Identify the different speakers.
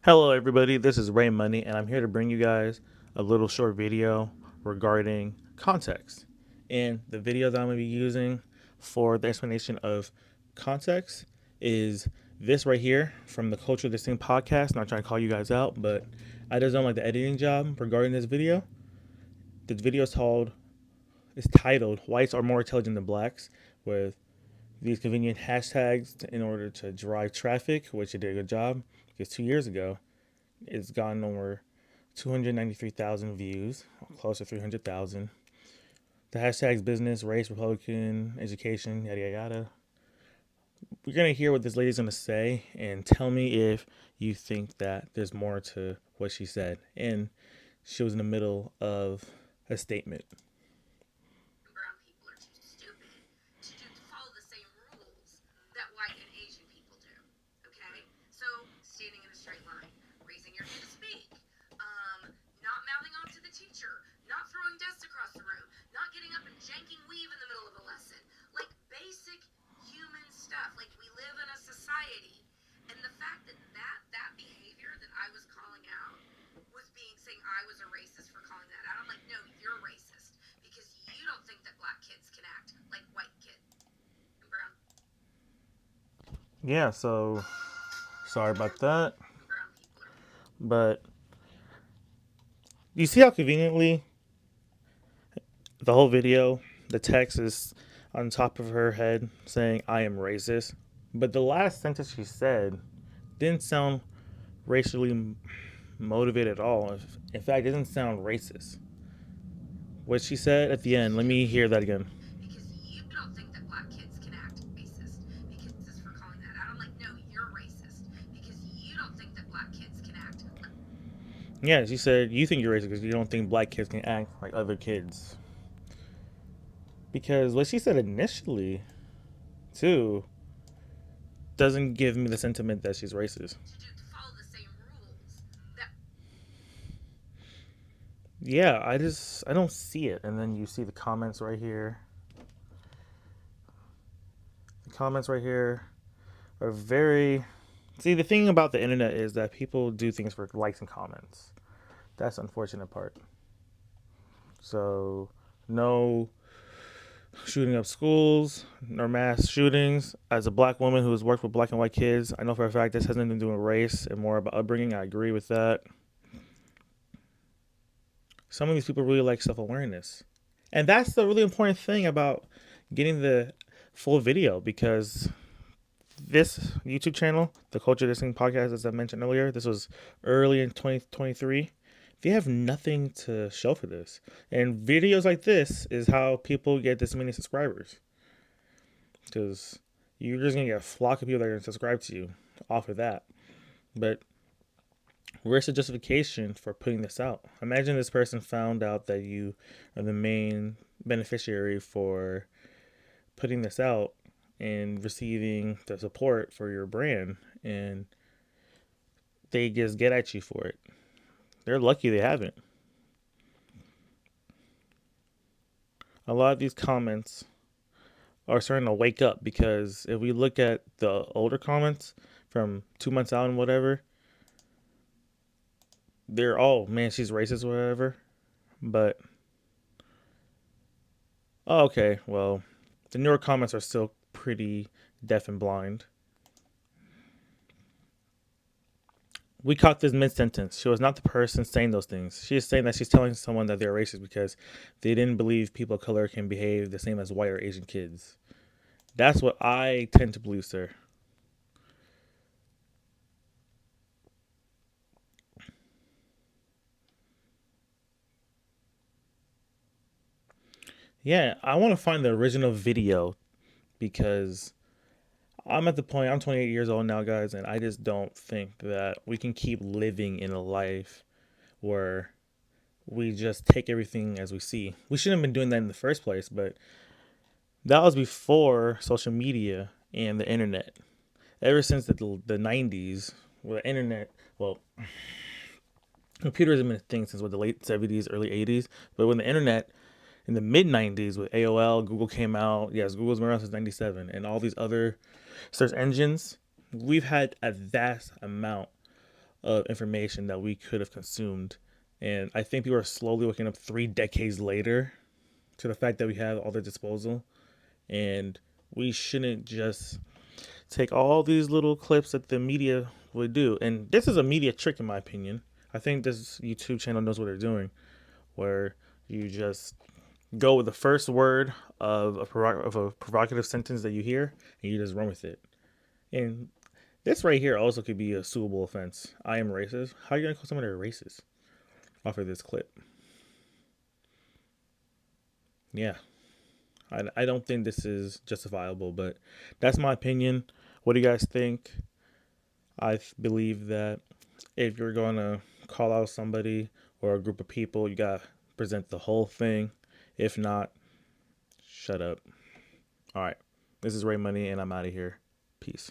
Speaker 1: Hello, everybody. This is Ray Money, and I'm here to bring you guys a little short video regarding context. And the video that I'm going to be using for the explanation of context is this right here from the Culture This Thing podcast. Not trying to call you guys out, but I just don't like the editing job regarding this video. The video is titled "Whites Are More Intelligent Than Blacks," with these convenient hashtags in order to drive traffic, which it did a good job because 2 years ago it's gotten over 293,000 views, close to 300,000. The hashtags business, race, Republican, education, yada, yada, yada. We're going to hear what this lady's going to say and tell me if you think that there's more to what she said. And she was in the middle of a statement.
Speaker 2: Brown people are too stupid to follow the same rules that white and Asian people do. Okay? So, standing in a straight line, raising your hand to speak, not mouthing off to the teacher, not throwing desks across the room, not getting up and janking weave in the middle of a lesson. Like basic human stuff. Like we live in a society. And the fact that behavior that I was calling out was being saying I was a racist for calling that out. I'm like, no, you're racist because you don't think that black kids can act like white kids and brown
Speaker 1: Yeah, so sorry about that.
Speaker 2: and brown people are.
Speaker 1: But you see how conveniently the whole video, the text is on top of her head saying, I am racist. But the last sentence she said didn't sound racially motivated at all. In fact, it didn't sound racist. What she said at the end, let me hear that again.
Speaker 2: Because you don't think that black kids can act racist because this for calling that out. I'm like, no, you're racist because you don't think that black kids can act.
Speaker 1: Yeah, she said, you think you're racist because you don't think black kids can act like other kids. Because what she said initially, too, doesn't give me the sentiment that she's racist.
Speaker 2: To follow the same rules that
Speaker 1: Yeah, I don't see it. And then you see the comments right here. The comments right here are very. See, the thing about the internet is that people do things for likes and comments. That's the unfortunate part. So, no shooting up schools or mass shootings. As a black woman who has worked with black and white kids, I know for a fact this has nothing to do with race and more about upbringing. I agree with that. Some of these people really like self awareness. And that's the really important thing about getting the full video because this YouTube channel, the Culture This Thing podcast, as I mentioned earlier, this was early in 2023. They have nothing to show for this. And videos like this is how people get this many subscribers. Because you're just going to get a flock of people that are going to subscribe to you off of that. But where's the justification for putting this out? Imagine this person found out that you are the main beneficiary for putting this out and receiving the support for your brand, and they just get at you for it. They're lucky they haven't. A lot of these comments are starting to wake up because if we look at the older comments from 2 months out and whatever, they're all, man, she's racist or whatever. But, oh, okay, well, the newer comments are still pretty deaf and blind. We caught this mid sentence. She was not the person saying those things. She is saying that she's telling someone that they're racist because they didn't believe people of color can behave the same as white or Asian kids. That's what I tend to believe, sir. Yeah, I want to find the original video because I'm at the point, I'm 28 years old now, guys, and I just don't think that we can keep living in a life where we just take everything as we see. We shouldn't have been doing that in the first place, but that was before social media and the internet. Ever since the 90s, well, the internet, well, computers have been a thing since what, the late 70s, early 80s, but when the internet in the mid 90s with AOL, Google came out. Yes, Google's been around since 97, and all these other search engines. We've had a vast amount of information that we could have consumed. And I think people are slowly waking up 3 decades later to the fact that we have all their disposal. And we shouldn't just take all these little clips that the media would do. And this is a media trick, in my opinion. I think this YouTube channel knows what they're doing, where you just go with the first word of a provocative sentence that you hear, and you just run with it. And this right here also could be a suable offense. I am racist. How are you gonna call somebody a racist off of this clip? Yeah, I don't think this is justifiable, but that's my opinion. What do you guys think? I believe that if you're going to call out somebody or a group of people, you got to present the whole thing. If not, shut up. All right. This is Ray Money, and I'm out of here. Peace.